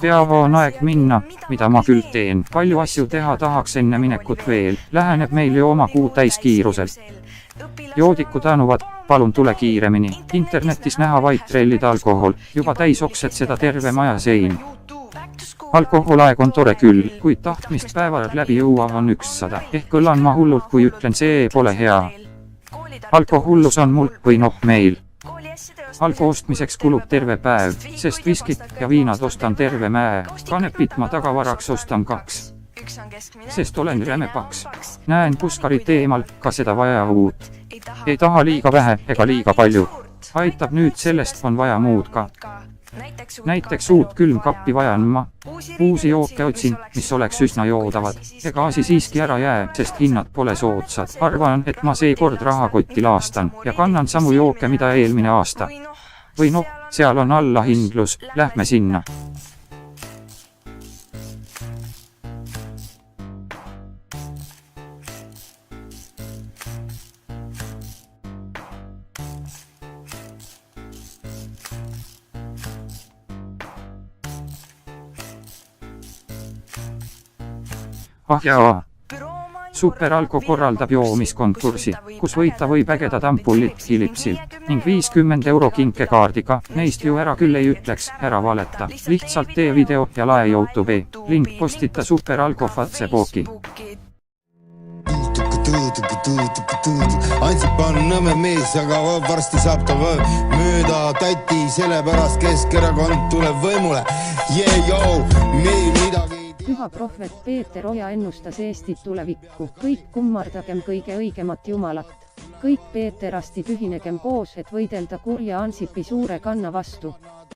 Peaaegu on aeg minna, mida ma küll teen. Palju asju teha tahaks enne minekut veel. Läheneb meil ju oma kuu täiskiirusel. Joodikud tänuvad, palun tule kiiremini. Internetis näha vaid trellida alkohol. Juba täis oksed seda terve maja sein. Alkoholaeg on tore küll, kuid tahtmist päevad läbi jõua on 100. Ehk kõlan ma hullult, kui ütlen, see pole hea. Alkohullus on mul või noh meil. Alko ostmiseks kulub terve päev, sest viskit ja viinad ostan terve mäe. Kanepit ma tagavaraks ostan 2. Sest olen räme paks. Näen puskarit eemal, ka seda vaja uut. Ei taha liiga vähe ega liiga palju. Aitab nüüd, sellest on vaja muud ka. Näiteks uut külmkappi vajan ma. Uusi jooke otsin, mis oleks üsna joodavad. Ega asi siiski ära jää, sest hinnad pole soodsad. Arvan, et ma seekord rahakotti laastan ja kannan samu jooke, mida eelmine aasta. Või noh, seal on allahindlus, lähme sinna. Ah jaa. Superalko korraldab joomiskonkursi, kus võita võib ägedad ampullit Philipsilt ning 50 € kinkekaardiga. Neist ju ära küll ei ütleks, ära valeta. Lihtsalt tee video ja lae YouTube. Link postita Superalko Facebooki. Ansip on nõme mees, aga varsti saab ta mööda tati, sellepärast Keskerakond tuleb võimule. Meil midagi. Püha prohvet Peeter Oja ennustas Eestit tulevikku. Kõik kummardagem kõige õigemat Jumalat. Kõik Peeterastid ühinegem koos, et võidelda kurja Ansipi suure kanna vastu.